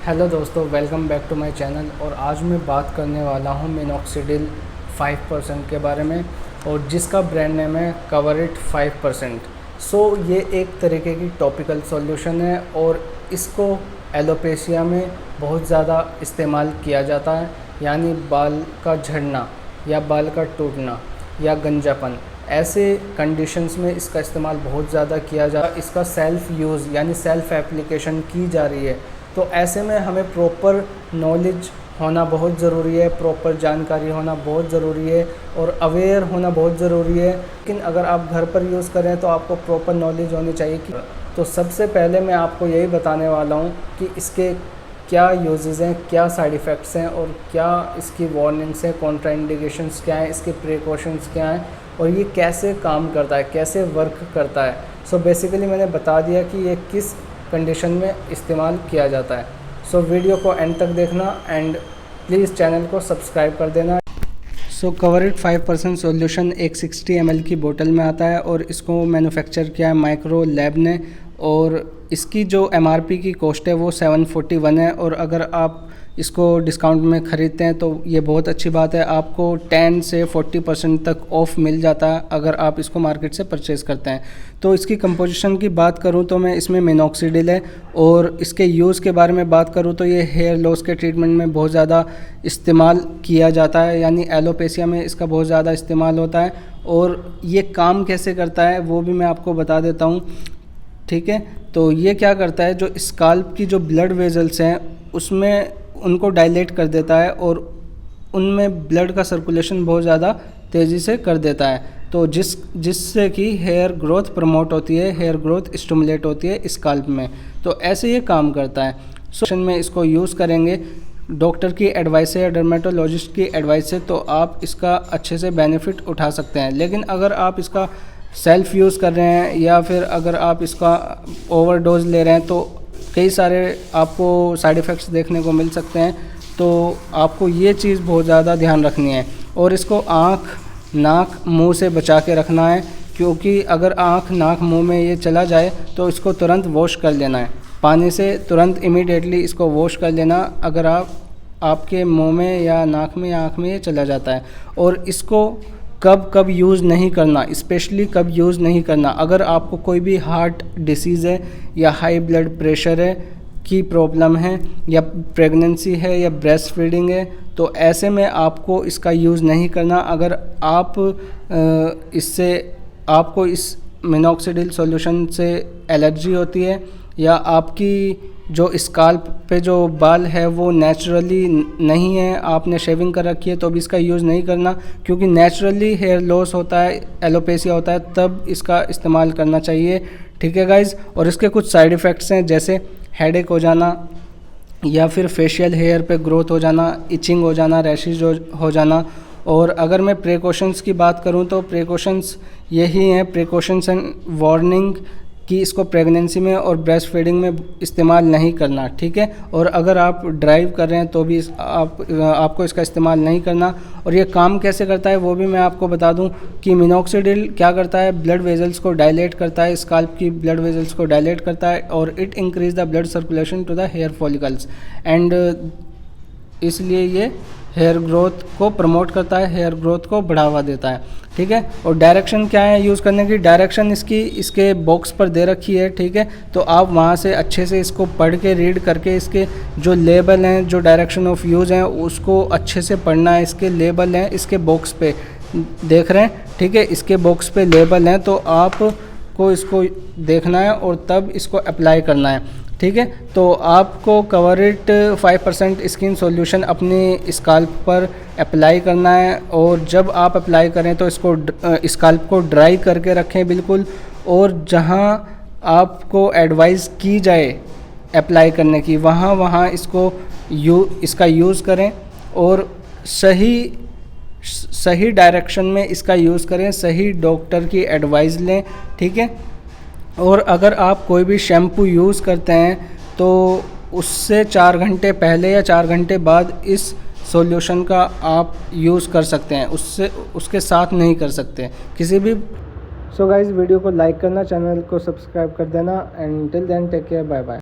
Hello दोस्तों, welcome back to my channel. और आज मैं बात करने वाला हूँ मिनॉक्सिडिल 5% के बारे में, और जिसका ब्रांड नेम है कवरिट 5%। ये एक तरीके की टॉपिकल सॉल्यूशन है और इसको एलोपेशिया में बहुत ज़्यादा इस्तेमाल किया जाता है, यानी बाल का झड़ना या बाल का टूटना या गंजापन, ऐसे कंडीशंस में इसका इस्तेमाल बहुत ज़्यादा किया जा रहा है। इसका सेल्फ़ यूज़ यानी सेल्फ़ एप्लीकेशन की जा रही है। तो ऐसे में हमें प्रॉपर नॉलेज होना बहुत ज़रूरी है, प्रॉपर जानकारी होना बहुत ज़रूरी है और अवेयर होना बहुत ज़रूरी है। लेकिन अगर आप घर पर यूज़ करें तो आपको प्रॉपर नॉलेज होनी चाहिए कि तो सबसे पहले मैं आपको यही बताने वाला हूँ कि इसके क्या यूजेज़ हैं, क्या साइड इफ़ेक्ट्स हैं और क्या इसकी वार्निंग्स हैं, कॉन्ट्राइंडिकेशंस क्या हैं, इसके प्रिकॉशंस क्या हैं और ये कैसे काम करता है, कैसे वर्क करता है। बेसिकली मैंने बता दिया कि ये किस कंडीशन में इस्तेमाल किया जाता है। वीडियो को एंड तक देखना एंड प्लीज़ चैनल को सब्सक्राइब कर देना। कवरिट 5% सॉल्यूशन एक 60 ml की बोतल में आता है और इसको मैन्युफैक्चर किया है माइक्रो लैब ने, और इसकी जो MRP की कॉस्ट है वो 741 है। और अगर आप इसको डिस्काउंट में ख़रीदते हैं तो ये बहुत अच्छी बात है, आपको 10 से 40% तक ऑफ़ मिल जाता है अगर आप इसको मार्केट से परचेज़ करते हैं। तो इसकी कंपोजिशन की बात करूं तो मैं इसमें मिनॉक्सिडिल है, और इसके यूज़ के बारे में बात करूं तो ये हेयर लॉस के ट्रीटमेंट में बहुत ज़्यादा इस्तेमाल किया जाता है, यानी एलोपेशिया में इसका बहुत ज़्यादा इस्तेमाल होता है। और ये काम कैसे करता है वो भी मैं आपको बता देता हूँ, ठीक है। तो ये क्या करता है, जो स्काल्प की जो ब्लड वेजल्स हैं उसमें उनको डायलेट कर देता है और उनमें ब्लड का सर्कुलेशन बहुत ज़्यादा तेज़ी से कर देता है, तो जिससे कि हेयर ग्रोथ प्रमोट होती है, हेयर ग्रोथ स्टिमुलेट होती है स्काल्प में। तो ऐसे ये काम करता है। में इसको यूज़ करेंगे डॉक्टर की एडवाइस से या डर्मेटोलॉजिस्ट की एडवाइस से, तो आप इसका अच्छे से बेनिफिट उठा सकते हैं। लेकिन अगर आप इसका सेल्फ़ यूज़ कर रहे हैं या फिर अगर आप इसका ओवरडोज ले रहे हैं तो कई सारे आपको साइड इफ़ेक्ट्स देखने को मिल सकते हैं। तो आपको ये चीज़ बहुत ज़्यादा ध्यान रखनी है, और इसको आँख, नाक, मुंह से बचा के रखना है, क्योंकि अगर आँख, नाक, मुंह में ये चला जाए तो इसको तुरंत वॉश कर लेना है पानी से, तुरंत इमीडिएटली इसको वॉश कर लेना अगर आपके मुंह में या नाक में या आँख में ये चला जाता है। और इसको कब यूज़ नहीं करना, स्पेशली कब यूज़ नहीं करना, अगर आपको कोई भी हार्ट डिसीज़ है या हाई ब्लड प्रेशर है की प्रॉब्लम है या प्रेगनेंसी है या ब्रेस्ट फीडिंग है, तो ऐसे में आपको इसका यूज़ नहीं करना। अगर आपको इस मिनॉक्सिडिल सॉल्यूशन से एलर्जी होती है या आपकी जो स्काल्प पे जो बाल है वो नेचुरली नहीं है, आपने शेविंग कर रखी है, तो भी इसका यूज़ नहीं करना, क्योंकि नेचुरली हेयर लॉस होता है, एलोपेशिया होता है, तब इसका इस्तेमाल करना चाहिए, ठीक है गाइज़। और इसके कुछ साइड इफ़ेक्ट्स हैं, जैसे हेडेक हो जाना या फिर फेशियल हेयर पे ग्रोथ हो जाना, इचिंग हो जाना, रैशेज हो जाना। और अगर मैं प्रिकॉशंस की बात करूं तो प्रिकॉशंस यही हैं, प्रिकॉशंस एंड वार्निंग, कि इसको प्रेगनेंसी में और ब्रेस्ट फीडिंग में इस्तेमाल नहीं करना, ठीक है। और अगर आप ड्राइव कर रहे हैं तो भी आपको इसका इस्तेमाल नहीं करना। और ये काम कैसे करता है वो भी मैं आपको बता दूं कि मिनॉक्सिडिल क्या करता है, ब्लड वेजल्स को डायलेट करता है, स्काल्प की ब्लड वेजल्स को डायलेट करता है, और it increase the blood circulation to the hair follicles, and इसलिए ये हेयर ग्रोथ को प्रमोट करता है, हेयर ग्रोथ को बढ़ावा देता है, ठीक है। और डायरेक्शन क्या है यूज़ करने की, डायरेक्शन इसके बॉक्स पर दे रखी है, ठीक है। तो आप वहाँ से अच्छे से इसको पढ़ के रीड करके इसके जो लेबल हैं, जो डायरेक्शन ऑफ यूज़ हैं, उसको अच्छे से पढ़ना है। इसके लेबल हैं, इसके बॉक्स पे देख रहे हैं, ठीक है, इसके बॉक्स पे लेबल हैं, तो आपको इसको देखना है और तब इसको अप्लाई करना है, ठीक है। तो आपको कवरिट 5% स्किन सॉल्यूशन अपनी स्काल्प पर अप्लाई करना है, और जब आप अप्लाई करें तो इसको स्काल्प को ड्राई करके रखें बिल्कुल, और जहां आपको एडवाइस की जाए अप्लाई करने की वहां इसको इसका यूज़ करें, और सही डायरेक्शन में इसका यूज़ करें, सही डॉक्टर की एडवाइस लें, ठीक है। और अगर आप कोई भी शैम्पू यूज़ करते हैं तो उससे 4 घंटे पहले या 4 घंटे बाद इस सॉल्यूशन का आप यूज़ कर सकते हैं, उसके साथ नहीं कर सकते किसी भी। गाइज़, वीडियो को लाइक करना, चैनल को सब्सक्राइब कर देना, and till then take care, bye bye.